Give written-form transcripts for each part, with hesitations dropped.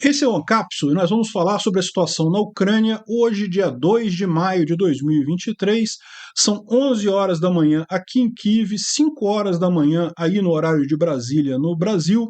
Esse é o Ancapso e nós vamos falar sobre a situação na Ucrânia hoje, dia 2 de maio de 2023. São 11 horas da manhã aqui em Kiev, 5 horas da manhã aí no horário de Brasília, no Brasil.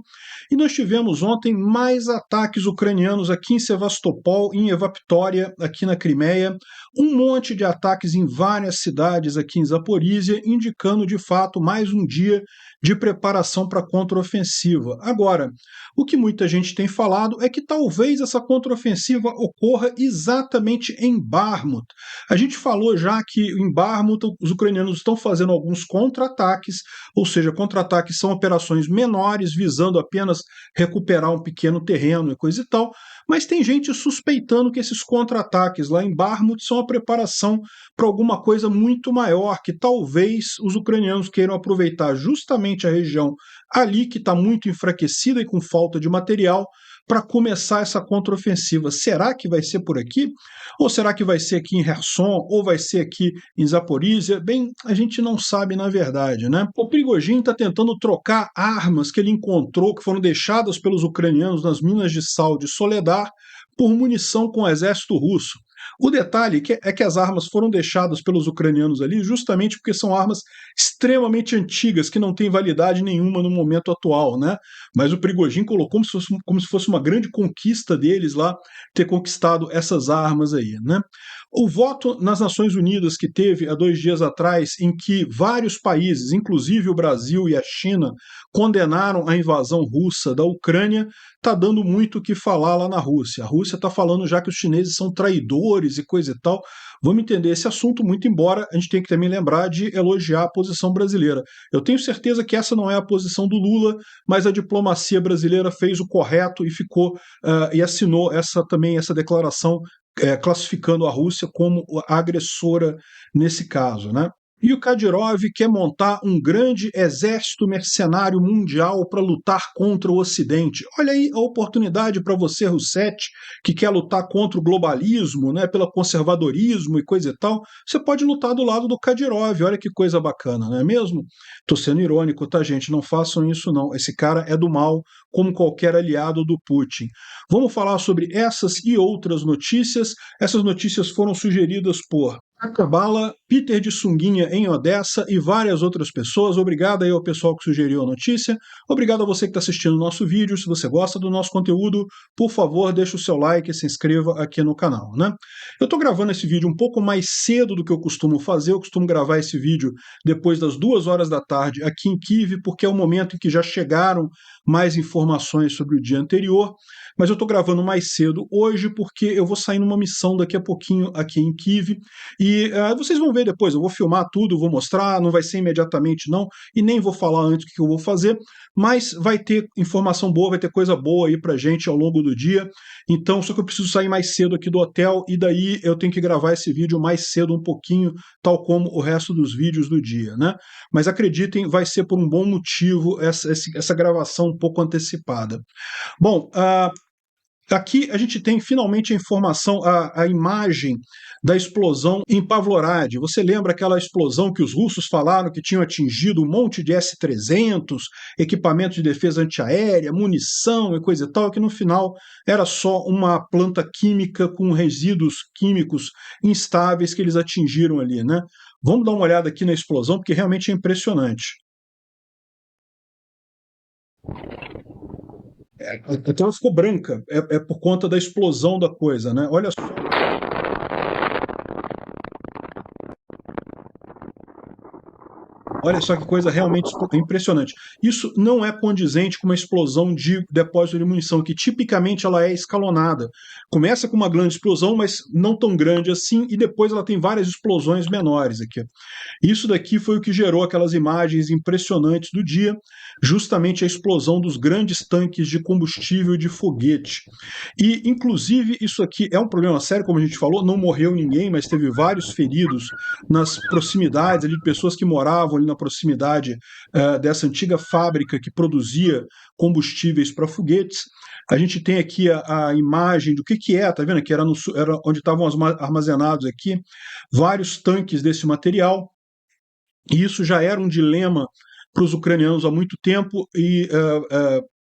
E nós tivemos ontem mais ataques ucranianos aqui em Sevastopol, em Evaptória, aqui na Crimeia. Um monte de ataques em várias cidades aqui em Zaporísia, indicando de fato mais um dia de preparação para a contraofensiva. Agora, o que muita gente tem falado é que talvez essa contraofensiva ocorra exatamente em Bakhmut. A gente falou já que em Bakhmut os ucranianos estão fazendo alguns contra-ataques, ou seja, contra-ataques são operações menores, visando apenas recuperar um pequeno terreno e coisa e tal, mas tem gente suspeitando que esses contra-ataques lá em Bakhmut são a preparação para alguma coisa muito maior, que talvez os ucranianos queiram aproveitar justamente a região ali que está muito enfraquecida e com falta de material para começar essa contraofensiva. Será que vai ser por aqui? Ou será que vai ser aqui em Kherson? Ou vai ser aqui em Zaporísia? Bem, a gente não sabe na verdade, né? O Prigozhin está tentando trocar armas que ele encontrou, que foram deixadas pelos ucranianos nas minas de sal de Soledar, por munição com o exército russo. O detalhe é que as armas foram deixadas pelos ucranianos ali justamente porque são armas extremamente antigas, que não têm validade nenhuma no momento atual, né? Mas o Prigozhin colocou como se fosse uma grande conquista deles lá, ter conquistado essas armas aí, né? O voto nas Nações Unidas que teve há 2 dias atrás, em que vários países, inclusive o Brasil e a China, condenaram a invasão russa da Ucrânia, está dando muito o que falar lá na Rússia. A Rússia está falando já que os chineses são traidores e coisa e tal. Vamos entender esse assunto, muito embora a gente tenha que também lembrar de elogiar a posição brasileira. Eu tenho certeza que essa não é a posição do Lula, mas a diplomacia brasileira fez o correto e ficou e assinou essa declaração classificando a Rússia como a agressora nesse caso, né? E o Kadyrov quer montar um grande exército mercenário mundial para lutar contra o Ocidente. Olha aí a oportunidade para você, Rousseff, que quer lutar contra o globalismo, né, pelo conservadorismo e coisa e tal. Você pode lutar do lado do Kadyrov. Olha que coisa bacana, não é mesmo? Estou sendo irônico, tá, gente? Não façam isso, não. Esse cara é do mal, como qualquer aliado do Putin. Vamos falar sobre essas e outras notícias. Essas notícias foram sugeridas por Akabala, Peter de Sunguinha em Odessa e várias outras pessoas. Obrigado aí ao pessoal que sugeriu a notícia. Obrigado a você que está assistindo o nosso vídeo. Se você gosta do nosso conteúdo, por favor, deixe o seu like e se inscreva aqui no canal, né? Eu estou gravando esse vídeo um pouco mais cedo do que eu costumo fazer. Eu costumo gravar esse vídeo depois das 2 horas da tarde aqui em Kiev, porque é o momento em que já chegaram mais informações sobre o dia anterior. Mas eu estou gravando mais cedo hoje porque eu vou sair numa missão daqui a pouquinho aqui em Kiev e vocês vão ver depois, eu vou filmar tudo, vou mostrar, não vai ser imediatamente não, e nem vou falar antes o que eu vou fazer, mas vai ter informação boa, vai ter coisa boa aí pra gente ao longo do dia, então só que eu preciso sair mais cedo aqui do hotel, e daí eu tenho que gravar esse vídeo mais cedo um pouquinho, tal como o resto dos vídeos do dia, né? Mas acreditem, vai ser por um bom motivo essa gravação um pouco antecipada. Bom, aqui a gente tem finalmente a informação, a imagem da explosão em Pavlorad. Você lembra aquela explosão que os russos falaram que tinham atingido um monte de S-300, equipamentos de defesa antiaérea, munição e coisa e tal, que no final era só uma planta química com resíduos químicos instáveis que eles atingiram ali, né? Vamos dar uma olhada aqui na explosão, porque realmente é impressionante. A tela ficou branca, é por conta da explosão da coisa, né? Olha só. Olha só que coisa realmente impressionante. Isso não é condizente com uma explosão de depósito de munição, que tipicamente ela é escalonada. Começa com uma grande explosão, mas não tão grande assim, e depois ela tem várias explosões menores aqui. Isso daqui foi o que gerou aquelas imagens impressionantes do dia, justamente a explosão dos grandes tanques de combustível de foguete. E, inclusive, isso aqui é um problema sério, como a gente falou, não morreu ninguém, mas teve vários feridos nas proximidades ali, de pessoas que moravam ali na proximidade dessa antiga fábrica que produzia combustíveis para foguetes. A gente tem aqui a imagem do que é, tá vendo? Que era onde estavam armazenados aqui vários tanques desse material. E isso já era um dilema para os ucranianos há muito tempo, e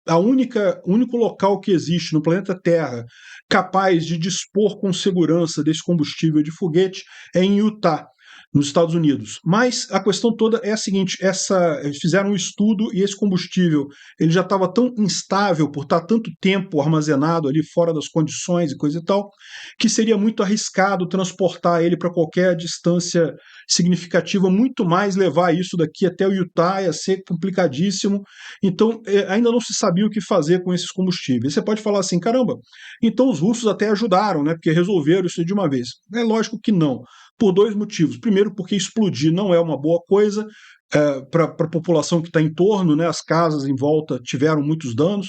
o único local que existe no planeta Terra capaz de dispor com segurança desse combustível de foguete é em Utah, nos Estados Unidos. Mas a questão toda é a seguinte: eles fizeram um estudo e esse combustível ele já estava tão instável por estar tanto tempo armazenado ali fora das condições e coisa e tal, que seria muito arriscado transportar ele para qualquer distância significativa, muito mais levar isso daqui até o Utah ia ser complicadíssimo. Então ainda não se sabia o que fazer com esses combustíveis. Você pode falar assim, caramba, então os russos até ajudaram, né? Porque resolveram isso de uma vez. É lógico que não, por dois motivos. Primeiro, porque explodir não é uma boa coisa para a população que está em torno, né? As casas em volta tiveram muitos danos,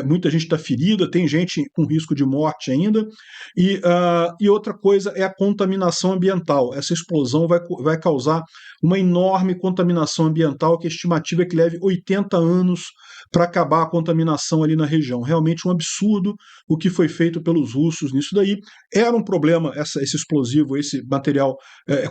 muita gente está ferida, tem gente com risco de morte ainda. E outra coisa é a contaminação ambiental. Essa explosão vai causar uma enorme contaminação ambiental, que a estimativa é que leve 80 anos para acabar a contaminação ali na região. Realmente um absurdo o que foi feito pelos russos nisso daí. Era um problema esse explosivo, esse material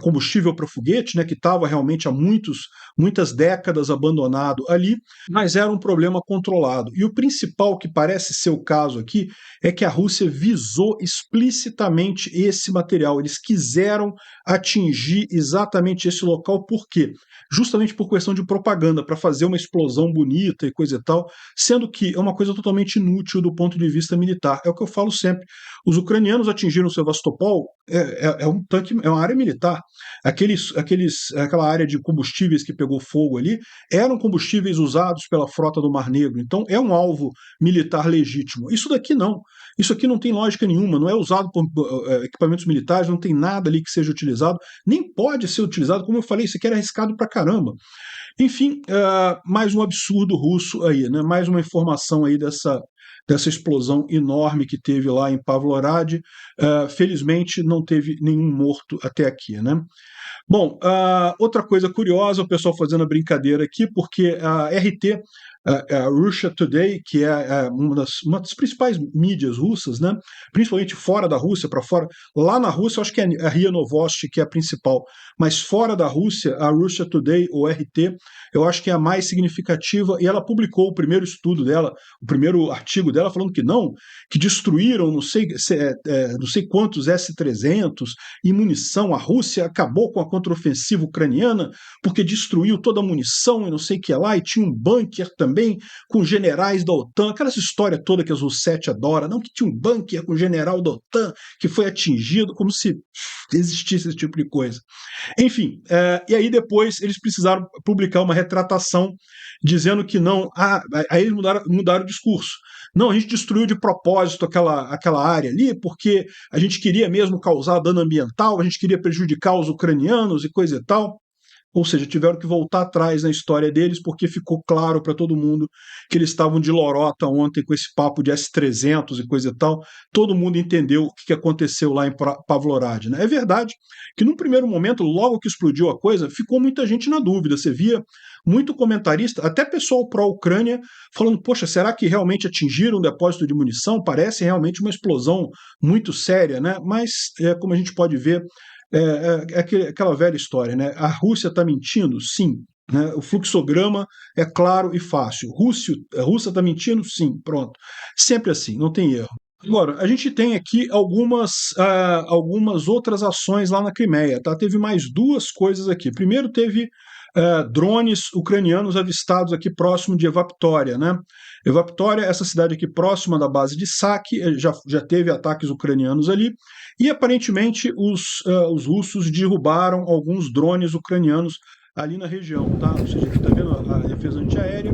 combustível para foguete, né, que estava realmente há muitas décadas abandonado ali, mas era um problema controlado. E o principal, que parece ser o caso aqui, é que a Rússia visou explicitamente esse material. Eles quiseram atingir exatamente esse local. Por quê? Justamente por questão de propaganda, para fazer uma explosão bonita e coisa e tal, sendo que é uma coisa totalmente inútil do ponto de vista militar. É o que eu falo sempre. Os ucranianos atingiram Sevastopol, é um tanque, é uma área militar. Aquela área de combustíveis que pegou fogo ali eram combustíveis usados pela frota do Mar Negro. Então é um alvo militar legítimo. Isso daqui não. Isso aqui não tem lógica nenhuma, não é usado por equipamentos militares, não tem nada ali que seja utilizado, nem pode ser utilizado. Como eu falei, isso aqui era arriscado pra caramba. Enfim, mais um absurdo russo aí, né? Mais uma informação aí dessa explosão enorme que teve lá em Pavlorad. Felizmente não teve nenhum morto até aqui, né? Bom, outra coisa curiosa, o pessoal fazendo a brincadeira aqui, porque a RT, a Russia Today, que é uma das principais mídias russas, né, principalmente fora da Rússia, para fora, lá na Rússia eu acho que é a RIA Novosti que é a principal, mas fora da Rússia, a Russia Today, ou RT, eu acho que é a mais significativa, e ela publicou o primeiro estudo dela, o primeiro artigo dela, falando que não, que destruíram não sei quantos S-300 e munição, a Rússia acabou com a contraofensiva ucraniana porque destruiu toda a munição e não sei o que lá, e tinha um bunker também com generais da OTAN, aquela história toda que as Roussetti adora, não, que tinha um bunker com general da OTAN que foi atingido, como se existisse esse tipo de coisa. Enfim, e aí depois eles precisaram publicar uma retratação dizendo que não, aí eles mudaram o discurso. Não, a gente destruiu de propósito aquela área ali, porque a gente queria mesmo causar dano ambiental, a gente queria prejudicar os ucranianos e coisa e tal. Ou seja, tiveram que voltar atrás na história deles, porque ficou claro para todo mundo que eles estavam de lorota ontem com esse papo de S-300 e coisa e tal. Todo mundo entendeu o que aconteceu lá em Pavlorad, né? É verdade que num primeiro momento, logo que explodiu a coisa, ficou muita gente na dúvida. Você via muito comentarista, até pessoal pró-Ucrânia, falando, poxa, será que realmente atingiram um depósito de munição? Parece realmente uma explosão muito séria, né? Mas, como a gente pode ver, aquela velha história, né? A Rússia está mentindo? Sim. Né? O fluxograma é claro e fácil. A Rússia está mentindo? Sim. Pronto. Sempre assim, não tem erro. Agora, a gente tem aqui algumas outras ações lá na Crimeia. Tá? Teve mais duas coisas aqui. Primeiro, teve drones ucranianos avistados aqui próximo de Evaptória, né? Evaptória, essa cidade aqui próxima da base de Saki, já teve ataques ucranianos ali, e aparentemente os russos derrubaram alguns drones ucranianos ali na região, tá? Ou seja, aqui tá vendo a defesa antiaérea.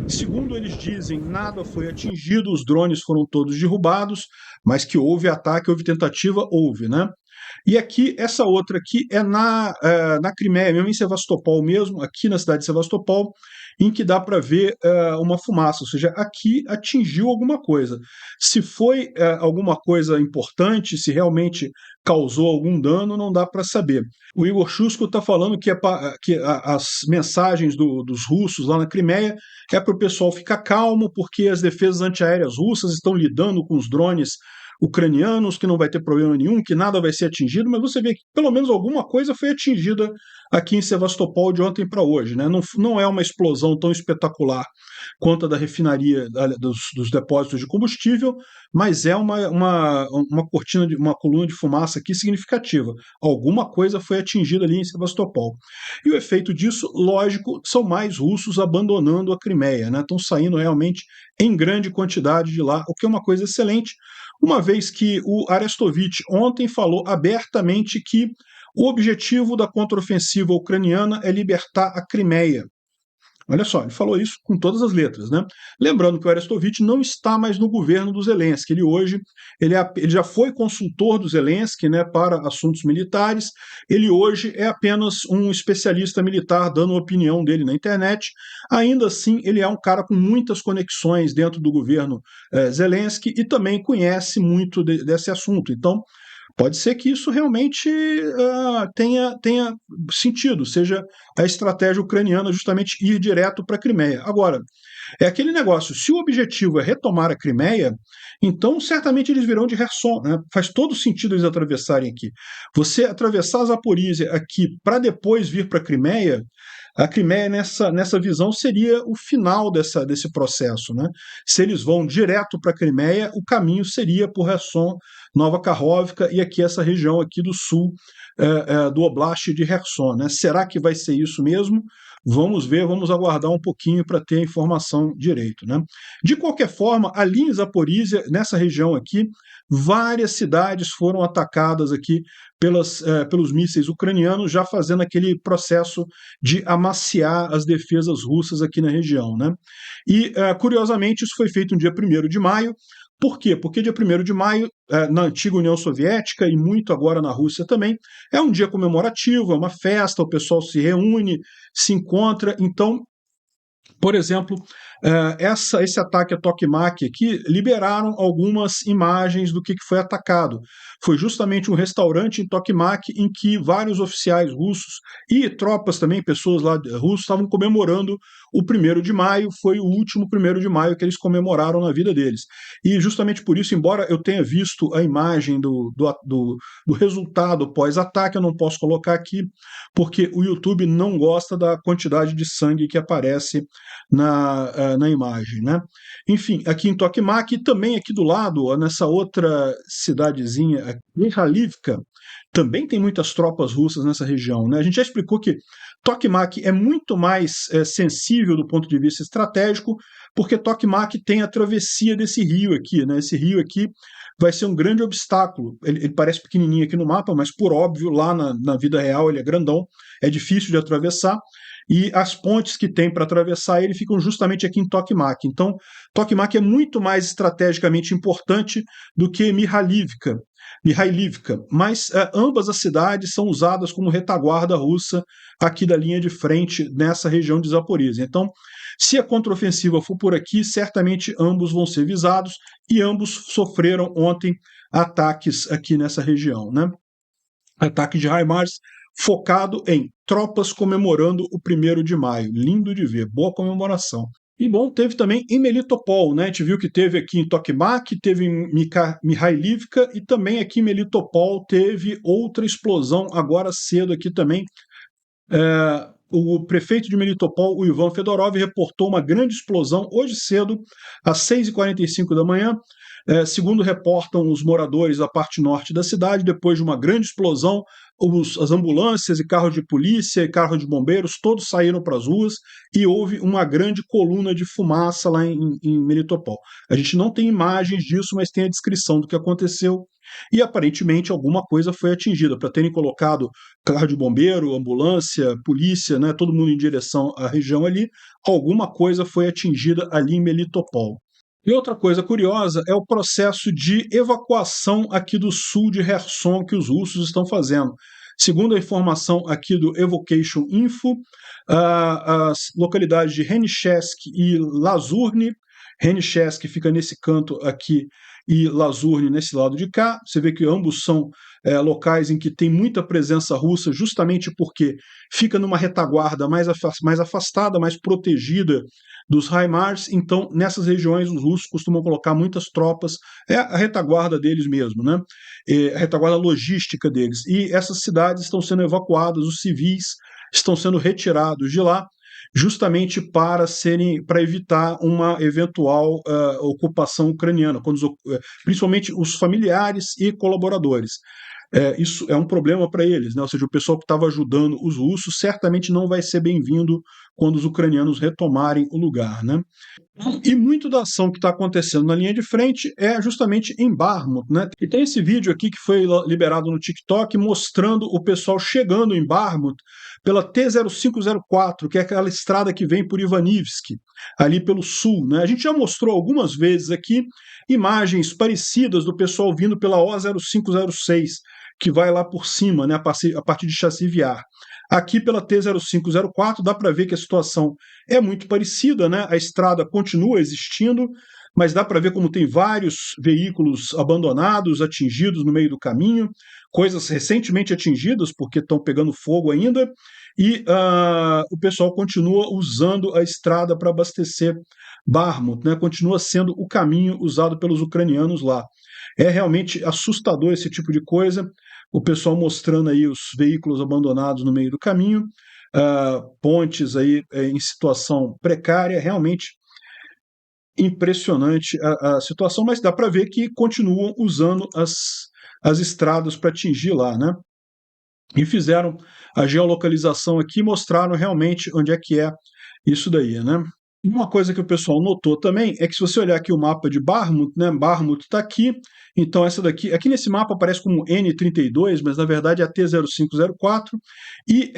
Segundo eles dizem, nada foi atingido, os drones foram todos derrubados, mas que houve ataque, houve tentativa, houve, né? E aqui, essa outra aqui é na Crimeia, mesmo em Sevastopol mesmo, aqui na cidade de Sevastopol, em que dá para ver uma fumaça, ou seja, aqui atingiu alguma coisa. Se foi alguma coisa importante, se realmente causou algum dano, não dá para saber. O Igor Shusko está falando que as mensagens dos russos lá na Crimeia é para o pessoal ficar calmo, porque as defesas antiaéreas russas estão lidando com os drones ucranianos, que não vai ter problema nenhum, que nada vai ser atingido, mas você vê que pelo menos alguma coisa foi atingida aqui em Sevastopol de ontem para hoje, né? Não é uma explosão tão espetacular quanto a da refinaria dos depósitos de combustível, mas é uma cortina, uma coluna de fumaça aqui significativa. Alguma coisa foi atingida ali em Sevastopol. E o efeito disso, lógico, são mais russos abandonando a Crimeia, né? Estão saindo realmente em grande quantidade de lá, o que é uma coisa excelente, uma vez que o Arestovich ontem falou abertamente que o objetivo da contraofensiva ucraniana é libertar a Crimeia. Olha só, ele falou isso com todas as letras, né? Lembrando que o Arestovich não está mais no governo do Zelensky. Ele já foi consultor do Zelensky, né, para assuntos militares. Ele hoje é apenas um especialista militar dando a opinião dele na internet. Ainda assim, ele é um cara com muitas conexões dentro do governo Zelensky e também conhece muito desse assunto. Então, pode ser que isso realmente tenha sentido, seja a estratégia ucraniana justamente ir direto para a Crimeia. Agora, é aquele negócio, se o objetivo é retomar a Crimeia, então certamente eles virão de Kherson, né? Faz todo sentido eles atravessarem aqui. Você atravessar a Zaporísia aqui para depois vir para a Crimeia nessa visão seria o final desse processo, né? Se eles vão direto para a Crimeia, o caminho seria por Kherson, Nova Kakhovka e aqui essa região aqui do sul do Oblast de Kherson, né? Será que vai ser isso mesmo? Vamos ver, vamos aguardar um pouquinho para ter a informação direito, né? De qualquer forma, ali em Zaporísia, nessa região aqui, várias cidades foram atacadas aqui pelos mísseis ucranianos, já fazendo aquele processo de amaciar as defesas russas aqui na região, né? E, curiosamente, isso foi feito no dia 1º de maio. Por quê? Porque dia 1º de maio, na antiga União Soviética e muito agora na Rússia também, é um dia comemorativo, é uma festa, o pessoal se reúne, se encontra. Então, por exemplo, esse ataque a Tokmak aqui liberaram algumas imagens do que foi atacado. Foi justamente um restaurante em Tokmak em que vários oficiais russos e tropas também, pessoas lá russas, estavam comemorando o 1º de maio, foi o último 1º de maio que eles comemoraram na vida deles. E justamente por isso, embora eu tenha visto a imagem do resultado pós-ataque, eu não posso colocar aqui, porque o YouTube não gosta da quantidade de sangue que aparece na imagem, né? Enfim, aqui em Tokmak e também aqui do lado, nessa outra cidadezinha, Mihalivka, também tem muitas tropas russas nessa região, né? A gente já explicou que Tokmak é muito mais sensível do ponto de vista estratégico, porque Tokmak tem a travessia desse rio aqui, né? Esse rio aqui vai ser um grande obstáculo. Ele parece pequenininho aqui no mapa, mas por óbvio, lá na vida real ele é grandão, é difícil de atravessar, e as pontes que tem para atravessar ele ficam justamente aqui em Tokmak. Então, Tokmak é muito mais estrategicamente importante do que Mihailivka, mas ambas as cidades são usadas como retaguarda russa aqui da linha de frente nessa região de Zaporizhia. Então, se a contraofensiva for por aqui, certamente ambos vão ser visados e ambos sofreram ontem ataques aqui nessa região, né? Ataque de HIMARS focado em tropas comemorando o 1º de maio. Lindo de ver, boa comemoração. E bom, teve também em Melitopol, né? A gente viu que teve aqui em Tokmak, teve em Mihailivka e também aqui em Melitopol teve outra explosão agora cedo aqui também. O prefeito de Melitopol, o Ivan Fedorov, reportou uma grande explosão hoje cedo, às 6h45 da manhã. Segundo reportam os moradores da parte norte da cidade, depois de uma grande explosão, as ambulâncias e carros de polícia e carros de bombeiros todos saíram para as ruas e houve uma grande coluna de fumaça lá em Melitopol. A gente não tem imagens disso, mas tem a descrição do que aconteceu e aparentemente alguma coisa foi atingida. Para terem colocado carro de bombeiro, ambulância, polícia, né, todo mundo em direção à região ali, alguma coisa foi atingida ali em Melitopol. E outra coisa curiosa é o processo de evacuação aqui do sul de Kherson que os russos estão fazendo. Segundo a informação aqui do Evocation Info, as localidades de Henichesk e Lazurny, Henichesk fica nesse canto aqui e Lazurne nesse lado de cá. Você vê que ambos são locais em que tem muita presença russa, justamente porque fica numa retaguarda mais afastada, mais protegida dos HIMARS. Então, nessas regiões, os russos costumam colocar muitas tropas, é a retaguarda deles mesmo, né? A retaguarda logística deles. E essas cidades estão sendo evacuadas, os civis estão sendo retirados de lá, justamente para evitar uma eventual ocupação ucraniana, principalmente os familiares e colaboradores. Isso é um problema para eles, né? Ou seja, o pessoal que estava ajudando os russos certamente não vai ser bem-vindo quando os ucranianos retomarem o lugar, né? E muito da ação que está acontecendo na linha de frente é justamente em Bakhmut, né? E tem esse vídeo aqui que foi liberado no TikTok mostrando o pessoal chegando em Bakhmut pela T-0504, que é aquela estrada que vem por Ivanivsk, ali pelo sul, né? A gente já mostrou algumas vezes aqui imagens parecidas do pessoal vindo pela O-0506, que vai lá por cima, né, a partir de Chassiviar. Aqui pela T-0504 dá para ver que a situação é muito parecida, né? A estrada continua existindo, mas dá para ver como tem vários veículos abandonados, atingidos no meio do caminho, coisas recentemente atingidas porque estão pegando fogo ainda, e o pessoal continua usando a estrada para abastecer Bakhmut, né? Continua sendo o caminho usado pelos ucranianos lá. É realmente assustador esse tipo de coisa, o pessoal mostrando aí os veículos abandonados no meio do caminho, pontes aí em situação precária, realmente impressionante a situação, mas dá para ver que continuam usando as estradas para atingir lá, né? E fizeram a geolocalização aqui, mostraram realmente onde é que é isso daí, né? E uma coisa que o pessoal notou também é que se você olhar aqui o mapa de Bakhmut, né, Bakhmut está aqui, então essa daqui, aqui nesse mapa aparece como N32, mas na verdade é a T-0504, e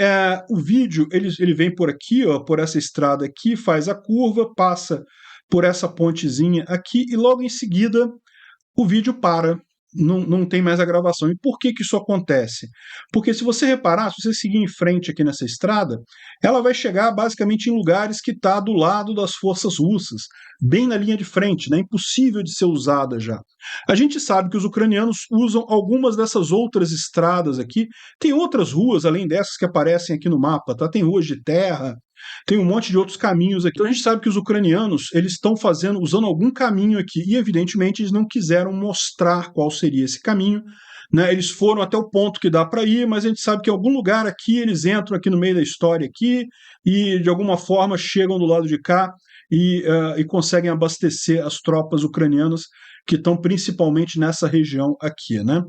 o vídeo ele vem por aqui, ó, por essa estrada aqui, faz a curva, passa por essa pontezinha aqui, e logo em seguida o vídeo para, não tem mais a gravação. E por que isso acontece? Porque se você reparar, se você seguir em frente aqui nessa estrada, ela vai chegar basicamente em lugares que está do lado das forças russas, bem na linha de frente, né? Impossível de ser usada já. A gente sabe que os ucranianos usam algumas dessas outras estradas aqui, tem outras ruas além dessas que aparecem aqui no mapa, tá? Tem ruas de terra, tem um monte de outros caminhos aqui. Então a gente sabe que os ucranianos eles estão usando algum caminho aqui e evidentemente eles não quiseram mostrar qual seria esse caminho, né? Eles foram até o ponto que dá para ir, mas a gente sabe que em algum lugar aqui eles entram aqui no meio da história aqui e de alguma forma chegam do lado de cá e conseguem abastecer as tropas ucranianas que estão principalmente nessa região aqui, né?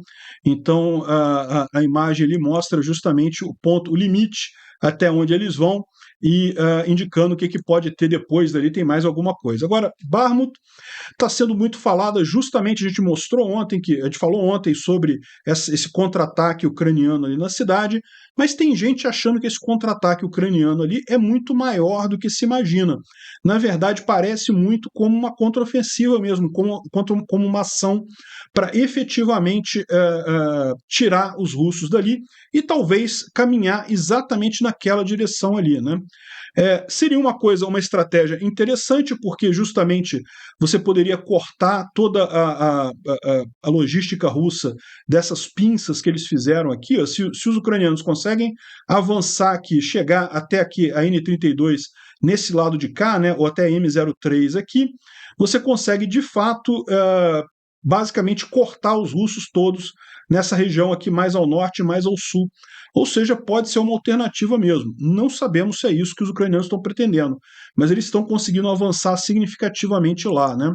Então a imagem ali mostra justamente o ponto, o limite até onde eles vão e indicando o que pode ter depois dali, tem mais alguma coisa. Agora, Bakhmut está sendo muito falada, justamente a gente mostrou ontem, a gente falou ontem sobre esse contra-ataque ucraniano ali na cidade, mas tem gente achando que esse contra-ataque ucraniano ali é muito maior do que se imagina. Na verdade, parece muito como uma contraofensiva mesmo, como uma ação para efetivamente tirar os russos dali e talvez caminhar exatamente naquela direção ali, né? Seria uma estratégia interessante, porque justamente você poderia cortar toda a logística russa dessas pinças que eles fizeram aqui. Ó, se os ucranianos conseguem avançar aqui, chegar até aqui a N32 nesse lado de cá, né, ou até a M03 aqui, você consegue de fato basicamente cortar os russos todos nessa região aqui mais ao norte e mais ao sul. Ou seja, pode ser uma alternativa mesmo. Não sabemos se é isso que os ucranianos estão pretendendo, mas eles estão conseguindo avançar significativamente lá, né?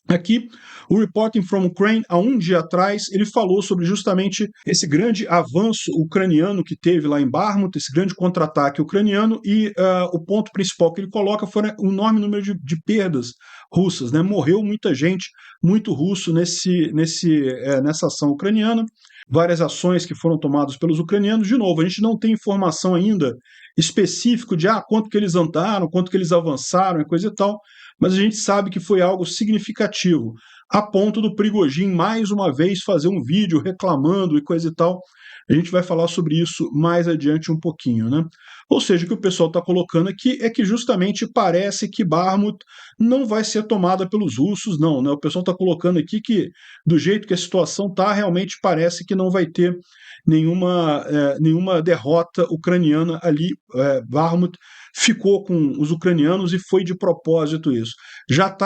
Aqui, o Reporting from Ukraine, há um dia atrás, ele falou sobre justamente esse grande avanço ucraniano que teve lá em Bakhmut, esse grande contra-ataque ucraniano, e o ponto principal que ele coloca foi um enorme número de perdas russas, né? Morreu muita gente, muito russo nessa ação ucraniana, várias ações que foram tomadas pelos ucranianos. De novo, a gente não tem informação ainda específico de quanto que eles andaram, quanto que eles avançaram e coisa e tal, mas a gente sabe que foi algo significativo, a ponto do Prigozhin mais uma vez fazer um vídeo reclamando e coisa e tal. A gente vai falar sobre isso mais adiante um pouquinho, né? Ou seja, o que o pessoal está colocando aqui é que justamente parece que Bakhmut não vai ser tomada pelos russos, não, né? O pessoal está colocando aqui que, do jeito que a situação está, realmente parece que não vai ter nenhuma derrota ucraniana ali. Bakhmut ficou com os ucranianos e foi de propósito isso. Já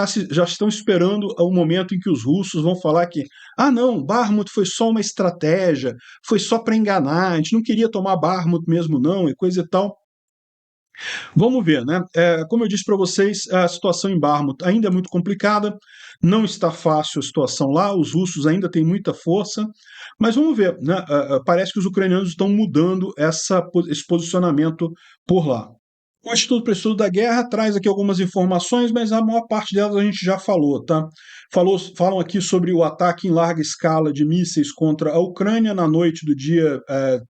estão esperando o momento em que os russos vão falar que não, Bakhmut foi só uma estratégia, foi só para enganar, a gente não queria tomar Bakhmut mesmo não, e coisa e tal. Vamos ver, né? Como eu disse para vocês, a situação em Bakhmut ainda é muito complicada, não está fácil a situação lá, os russos ainda têm muita força, mas vamos ver, né? Parece que os ucranianos estão mudando esse posicionamento por lá. O Instituto para o Estudo da Guerra traz aqui algumas informações, mas a maior parte delas a gente já falou, tá? Falam aqui sobre o ataque em larga escala de mísseis contra a Ucrânia na noite do dia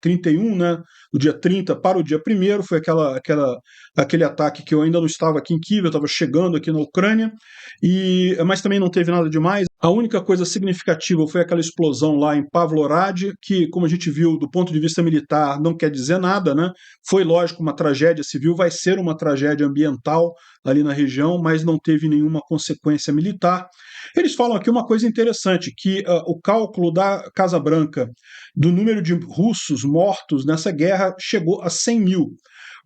31, né? Do dia 30 para o dia 1º, foi aquele ataque que eu ainda não estava aqui em Kiev, eu estava chegando aqui na Ucrânia, mas também não teve nada demais. A única coisa significativa foi aquela explosão lá em Pavlorad, que, como a gente viu, do ponto de vista militar, não quer dizer nada, né? Foi, lógico, uma tragédia civil, vai ser uma tragédia ambiental ali na região, mas não teve nenhuma consequência militar. Eles falam aqui uma coisa interessante, que o cálculo da Casa Branca do número de russos mortos nessa guerra chegou a 100 mil.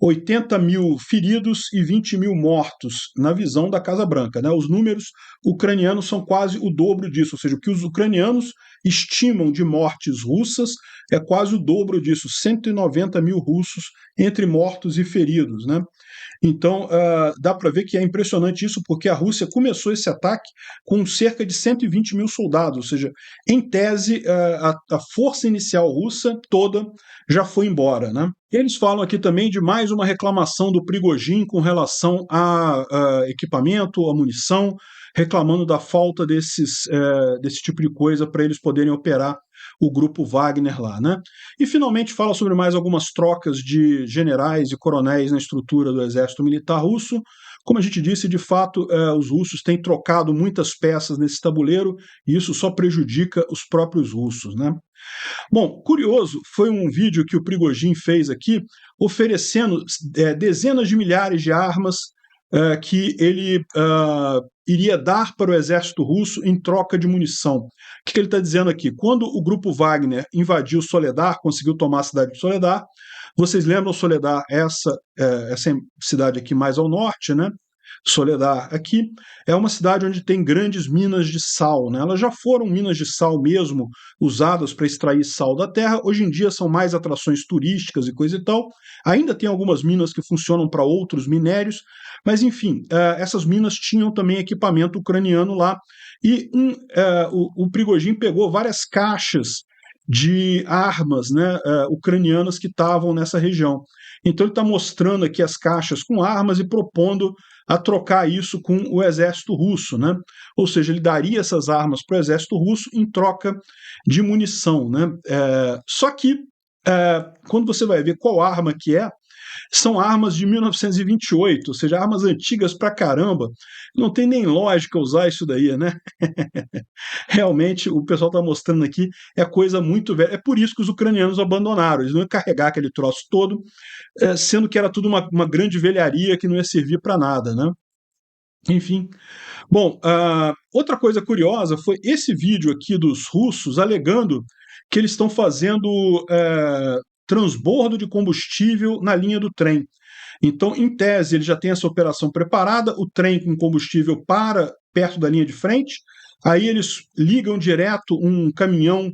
80 mil feridos e 20 mil mortos, na visão da Casa Branca, né? Os números ucranianos são quase o dobro disso, ou seja, o que os ucranianos estimam de mortes russas é quase o dobro disso, 190 mil russos entre mortos e feridos, né? Então, dá para ver que é impressionante isso, porque a Rússia começou esse ataque com cerca de 120 mil soldados, ou seja, em tese, a força inicial russa toda já foi embora, né? Eles falam aqui também de mais uma reclamação do Prigozhin com relação a equipamento, a munição, reclamando da falta desse tipo de coisa para eles poderem operar o grupo Wagner lá, né? E finalmente fala sobre mais algumas trocas de generais e coronéis na estrutura do exército militar russo. Como a gente disse, de fato, os russos têm trocado muitas peças nesse tabuleiro e isso só prejudica os próprios russos, né? Bom, curioso foi um vídeo que o Prigozhin fez aqui, oferecendo dezenas de milhares de armas que ele iria dar para o exército russo em troca de munição. O que ele está dizendo aqui? Quando o grupo Wagner invadiu Soledar, conseguiu tomar a cidade de Soledar, vocês lembram Soledar, essa cidade aqui mais ao norte, né? Soledar aqui é uma cidade onde tem grandes minas de sal, né? Elas já foram minas de sal mesmo usadas para extrair sal da terra, hoje em dia são mais atrações turísticas e coisa e tal. Ainda tem algumas minas que funcionam para outros minérios, mas enfim, essas minas tinham também equipamento ucraniano lá e o Prigozhin pegou várias caixas de armas, né, ucranianas que estavam nessa região. Então ele está mostrando aqui as caixas com armas e propondo a trocar isso com o exército russo, né? Ou seja, ele daria essas armas para o exército russo em troca de munição, né? Só que quando você vai ver qual arma que são armas de 1928, ou seja, armas antigas pra caramba. Não tem nem lógica usar isso daí, né? Realmente, o pessoal está mostrando aqui, é coisa muito velha. É por isso que os ucranianos abandonaram. Eles não iam carregar aquele troço todo, sendo que era tudo uma grande velharia que não ia servir para nada, né? Enfim. Bom, outra coisa curiosa foi esse vídeo aqui dos russos alegando que eles estão fazendo transbordo de combustível na linha do trem. Então, em tese, ele já tem essa operação preparada, o trem com combustível para perto da linha de frente, aí eles ligam direto um caminhão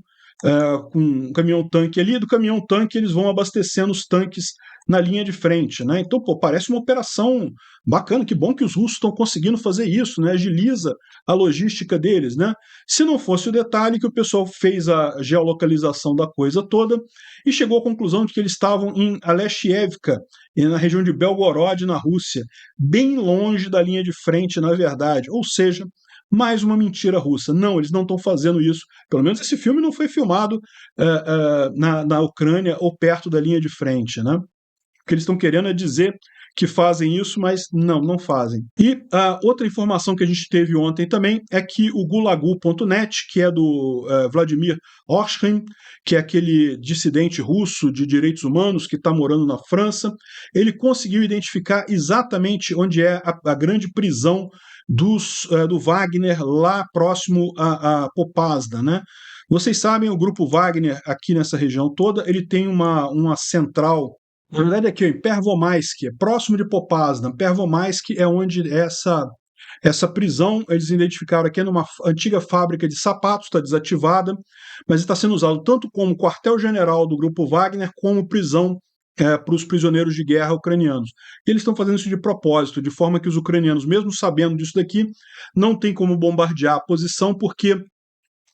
com um caminhão-tanque ali, do caminhão-tanque eles vão abastecendo os tanques na linha de frente, né? Então, parece uma operação bacana, que bom que os russos estão conseguindo fazer isso, né? Agiliza a logística deles, né? Se não fosse o detalhe que o pessoal fez a geolocalização da coisa toda e chegou à conclusão de que eles estavam em Alexievka, na região de Belgorod, na Rússia, bem longe da linha de frente, na verdade, ou seja, mais uma mentira russa. Não, eles não estão fazendo isso. Pelo menos esse filme não foi filmado na Ucrânia ou perto da linha de frente, né? O que eles estão querendo é dizer que fazem isso, mas não fazem. E a outra informação que a gente teve ontem também é que o Gulagu.net, que é do Vladimir Orshkin, que é aquele dissidente russo de direitos humanos que está morando na França, ele conseguiu identificar exatamente onde é a grande prisão do Wagner lá próximo a Popasna, né? Vocês sabem, o grupo Wagner aqui nessa região toda, ele tem uma central, na verdade aqui em Pervomaysk, próximo de Popasna. Pervomaysk é onde essa prisão, eles identificaram que é numa antiga fábrica de sapatos, está desativada, mas está sendo usado tanto como quartel-general do grupo Wagner, como prisão para os prisioneiros de guerra ucranianos. E eles estão fazendo isso de propósito, de forma que os ucranianos, mesmo sabendo disso daqui, não tem como bombardear a posição, porque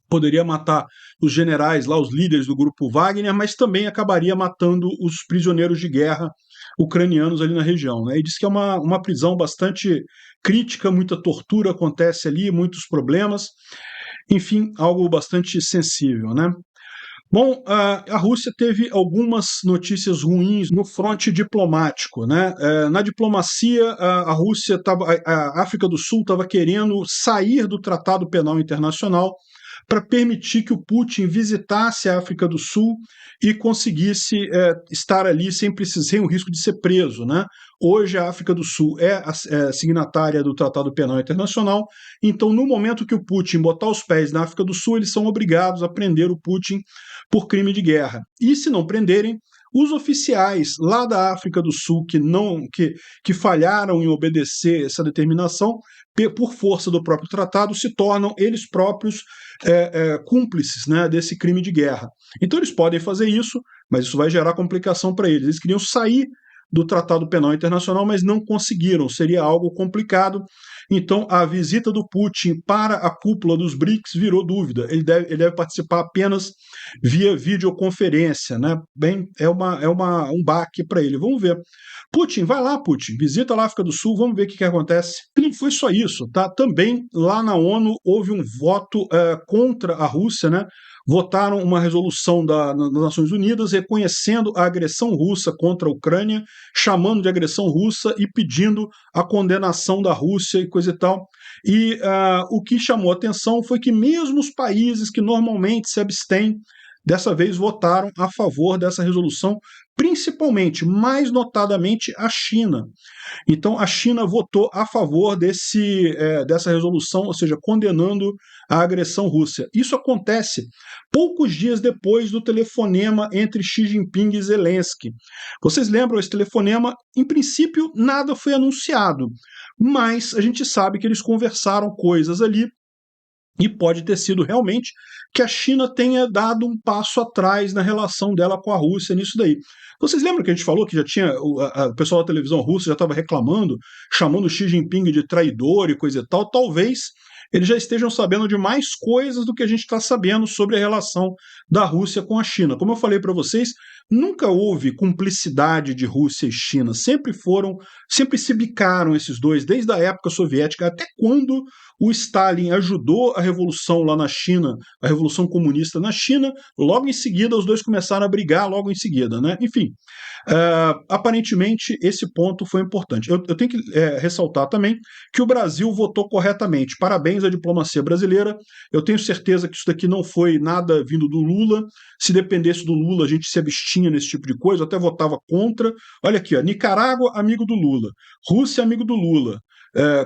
poderia matar os generais lá, os líderes do grupo Wagner, mas também acabaria matando os prisioneiros de guerra ucranianos ali na região, né? E diz que é uma prisão bastante crítica, muita tortura acontece ali, muitos problemas, enfim, algo bastante sensível, né? Bom, a Rússia teve algumas notícias ruins no fronte diplomático, né? Na diplomacia, a Rússia a África do Sul estava querendo sair do Tratado Penal Internacional para permitir que o Putin visitasse a África do Sul e conseguisse estar ali sem o risco de ser preso, né? Hoje a África do Sul é signatária do Tratado Penal Internacional, então no momento que o Putin botar os pés na África do Sul, eles são obrigados a prender o Putin por crime de guerra. E se não prenderem, os oficiais lá da África do Sul que falharam em obedecer essa determinação, por força do próprio tratado, se tornam eles próprios cúmplices, né, desse crime de guerra. Então eles podem fazer isso, mas isso vai gerar complicação para eles. Eles queriam sair do Tratado Penal Internacional, mas não conseguiram, seria algo complicado. Então a visita do Putin para a cúpula dos BRICS virou dúvida. Ele deve participar apenas via videoconferência, né? Bem, um baque para ele. Vamos ver. Putin, vai lá, Putin, visita lá a África do Sul, vamos ver o que acontece. E não foi só isso, tá? Também lá na ONU houve um voto contra a Rússia, né? Votaram uma resolução das Nações Unidas reconhecendo a agressão russa contra a Ucrânia, chamando de agressão russa e pedindo a condenação da Rússia e coisa e tal. E o que chamou a atenção foi que mesmo os países que normalmente se abstêm, dessa vez votaram a favor dessa resolução, principalmente, mais notadamente, a China. Então, a China votou a favor dessa resolução, ou seja, condenando a agressão russa. Isso acontece poucos dias depois do telefonema entre Xi Jinping e Zelensky. Vocês lembram esse telefonema? Em princípio, nada foi anunciado, mas a gente sabe que eles conversaram coisas ali. E pode ter sido realmente que a China tenha dado um passo atrás na relação dela com a Rússia nisso daí. Vocês lembram que a gente falou que já tinha o pessoal da televisão russa já estava reclamando, chamando Xi Jinping de traidor e coisa e tal? Talvez eles já estejam sabendo de mais coisas do que a gente está sabendo sobre a relação da Rússia com a China. Como eu falei para vocês, nunca houve cumplicidade de Rússia e China, sempre se bicaram esses dois, desde a época soviética até quando o Stalin ajudou a revolução lá na China, a revolução comunista na China, logo em seguida os dois começaram a brigar logo em seguida, né? Enfim, aparentemente esse ponto foi importante. Eu tenho que ressaltar também que o Brasil votou corretamente. Parabéns à diplomacia brasileira. Eu tenho certeza que isso daqui não foi nada vindo do Lula. Se dependesse do Lula, a gente se abstinha nesse tipo de coisa, eu até votava contra. Olha aqui, ó, Nicarágua, amigo do Lula. Rússia, amigo do Lula.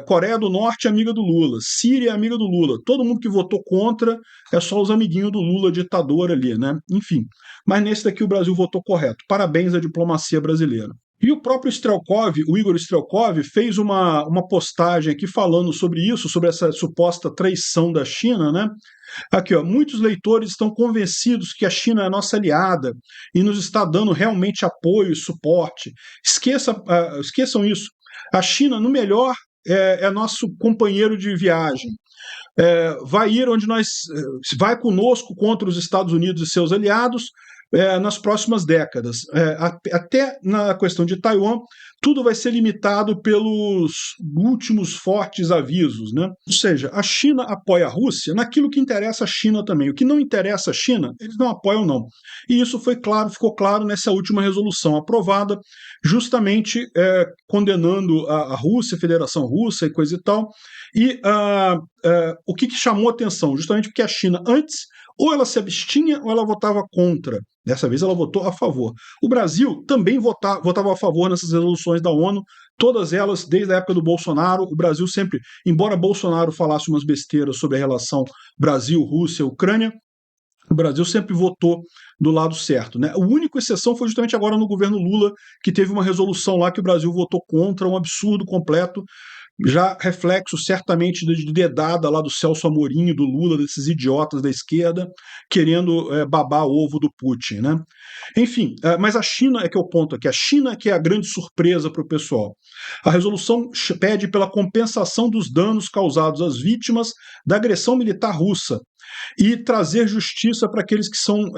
Coreia do Norte, amiga do Lula. Síria, amiga do Lula. Todo mundo que votou contra é só os amiguinhos do Lula, ditador ali, né? Enfim. Mas nesse daqui o Brasil votou correto. Parabéns à diplomacia brasileira. E o próprio Strelkov, o Igor Strelkov, fez uma postagem aqui falando sobre isso, sobre essa suposta traição da China, né? Aqui, ó, muitos leitores estão convencidos que a China é nossa aliada e nos está dando realmente apoio e suporte. Esqueçam isso. A China, no melhor, é nosso companheiro de viagem. Vai ir onde vai conosco contra os Estados Unidos e seus aliados nas próximas décadas. Até na questão de Taiwan, tudo vai ser limitado pelos últimos fortes avisos, né? Ou seja, a China apoia a Rússia naquilo que interessa a China também. O que não interessa a China, eles não apoiam, não. E isso foi claro, ficou claro nessa última resolução aprovada, justamente condenando a Rússia, a Federação Russa e coisa e tal. E o que chamou atenção? Justamente porque a China, antes, ou ela se abstinha ou ela votava contra. Dessa vez ela votou a favor. O Brasil também votava a favor nessas resoluções da ONU, todas elas desde a época do Bolsonaro. O Brasil sempre, embora Bolsonaro falasse umas besteiras sobre a relação Brasil, Rússia, Ucrânia, o Brasil sempre votou do lado certo, né? A única exceção foi justamente agora no governo Lula, que teve uma resolução lá que o Brasil votou contra, um absurdo completo, já reflexo certamente de dedada lá do Celso Amorim, do Lula, desses idiotas da esquerda, querendo babar ovo do Putin, né? Enfim, mas a China é que é o ponto aqui, a China que é a grande surpresa para o pessoal. A resolução pede pela compensação dos danos causados às vítimas da agressão militar russa e trazer justiça para aqueles que são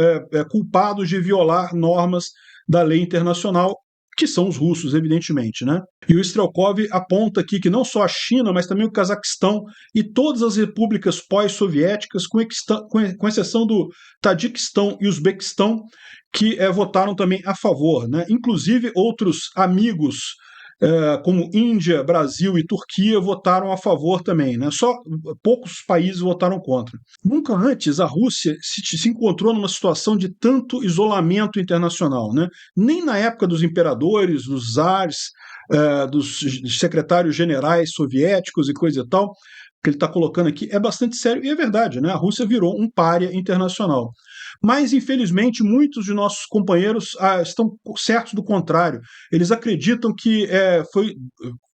culpados de violar normas da lei internacional, que são os russos, evidentemente, né? E o Strelkov aponta aqui que não só a China, mas também o Cazaquistão e todas as repúblicas pós-soviéticas, com exceção do Tadiquistão e Uzbequistão, que votaram também a favor, né? Inclusive outros amigos como Índia, Brasil e Turquia votaram a favor também, né? Só poucos países votaram contra. Nunca antes a Rússia se encontrou numa situação de tanto isolamento internacional, né? Nem na época dos imperadores, dos zares, dos secretários generais soviéticos e coisa e tal, que ele está colocando aqui é bastante sério, e é verdade, né? A Rússia virou um pária internacional. Mas, infelizmente, muitos de nossos companheiros estão certos do contrário. Eles acreditam que foi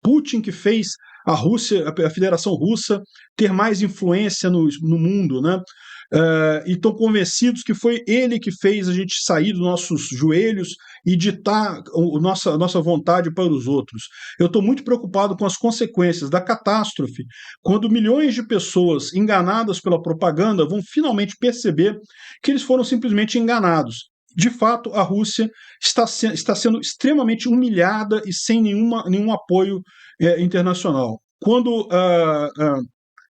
Putin que fez a Rússia, a Federação Russa, ter mais influência no mundo, né? E estão convencidos que foi ele que fez a gente sair dos nossos joelhos e ditar a nossa vontade para os outros. Eu estou muito preocupado com as consequências da catástrofe, quando milhões de pessoas enganadas pela propaganda vão finalmente perceber que eles foram simplesmente enganados. De fato, a Rússia está sendo extremamente humilhada e sem nenhum apoio internacional. Quando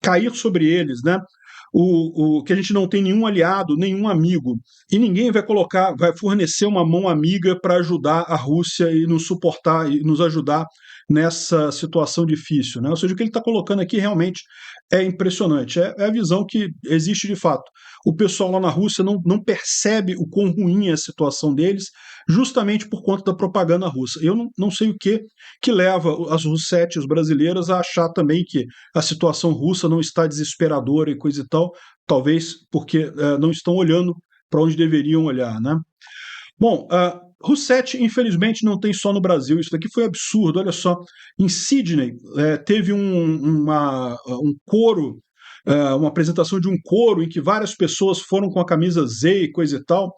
cair sobre eles, né, que a gente não tem nenhum aliado, nenhum amigo, e ninguém vai fornecer uma mão amiga para ajudar a Rússia e nos suportar e nos ajudar nessa situação difícil, né? Ou seja, o que ele está colocando aqui realmente é impressionante, é a visão que existe de fato. O pessoal lá na Rússia não percebe o quão ruim é a situação deles, justamente por conta da propaganda russa. Eu não sei o que leva as russetes brasileiras a achar também que a situação russa não está desesperadora e coisa e tal, talvez porque não estão olhando para onde deveriam olhar, né? Bom, Roussetti, infelizmente, não tem só no Brasil. Isso daqui foi absurdo. Olha só, em Sydney teve um coro, uma apresentação de um coro em que várias pessoas foram com a camisa Z e coisa e tal.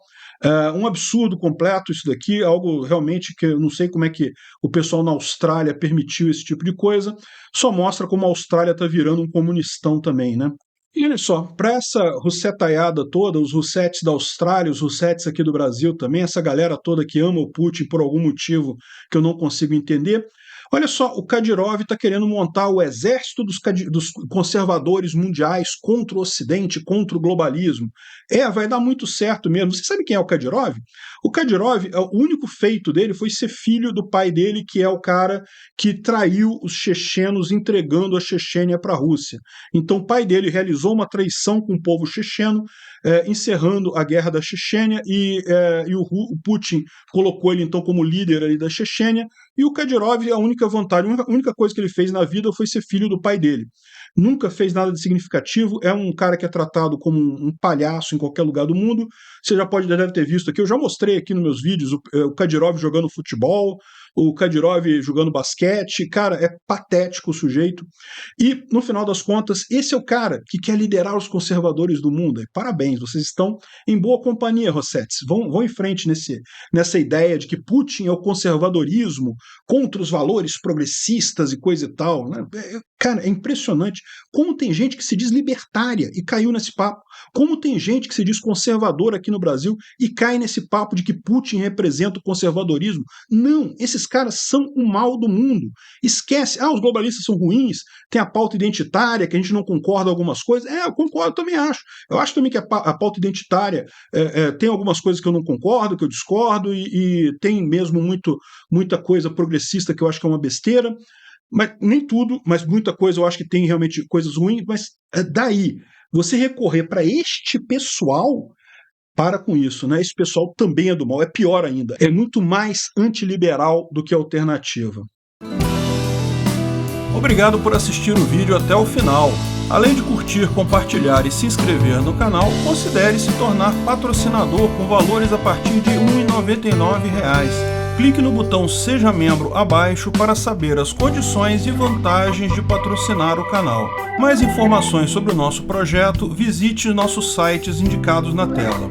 Um absurdo completo isso daqui, algo realmente que eu não sei como é que o pessoal na Austrália permitiu esse tipo de coisa. Só mostra como a Austrália está virando um comunistão também, né? E olha só, para essa russetaiada toda, os russetes da Austrália, os russetes aqui do Brasil também, essa galera toda que ama o Putin por algum motivo que eu não consigo entender, olha só, o Kadyrov está querendo montar o exército dos conservadores mundiais contra o Ocidente, contra o globalismo. Vai dar muito certo mesmo. Você sabe quem é o Kadyrov? O Kadyrov, o único feito dele foi ser filho do pai dele, que é o cara que traiu os chechenos entregando a Chechênia para a Rússia. Então o pai dele realizou uma traição com o povo checheno, encerrando a guerra da Chechênia, e o Putin colocou ele então como líder ali da Chechênia, e o Kadyrov, a única vantagem, a única coisa que ele fez na vida foi ser filho do pai dele. Nunca fez nada de significativo, é um cara que é tratado como um palhaço em qualquer lugar do mundo. Você já deve ter visto aqui, eu já mostrei aqui nos meus vídeos o Kadyrov jogando futebol, o Kadyrov jogando basquete. Cara, é patético o sujeito. E, no final das contas, esse é o cara que quer liderar os conservadores do mundo. Parabéns, vocês estão em boa companhia, Rossettes. Vão em frente nessa ideia de que Putin é o conservadorismo contra os valores progressistas e coisa e tal, né? Cara, é impressionante como tem gente que se diz libertária e caiu nesse papo. Como tem gente que se diz conservador aqui no Brasil e cai nesse papo de que Putin representa o conservadorismo. Não, esses caras são o mal do mundo. Esquece, os globalistas são ruins, tem a pauta identitária, que a gente não concorda com algumas coisas. Eu concordo, também acho. Eu acho também que a pauta identitária tem algumas coisas que eu não concordo, que eu discordo, e tem mesmo muita coisa progressista que eu acho que é uma besteira. Mas nem tudo, mas muita coisa eu acho que tem realmente coisas ruins, mas daí você recorrer para este pessoal, para com isso, né? Esse pessoal também é do mal, é pior ainda, é muito mais antiliberal do que alternativa. Obrigado por assistir o vídeo até o final. Além de curtir, compartilhar e se inscrever no canal, considere se tornar patrocinador com valores a partir de R$ 1,99. Clique no botão Seja Membro abaixo para saber as condições e vantagens de patrocinar o canal. Mais informações sobre o nosso projeto, visite nossos sites indicados na tela.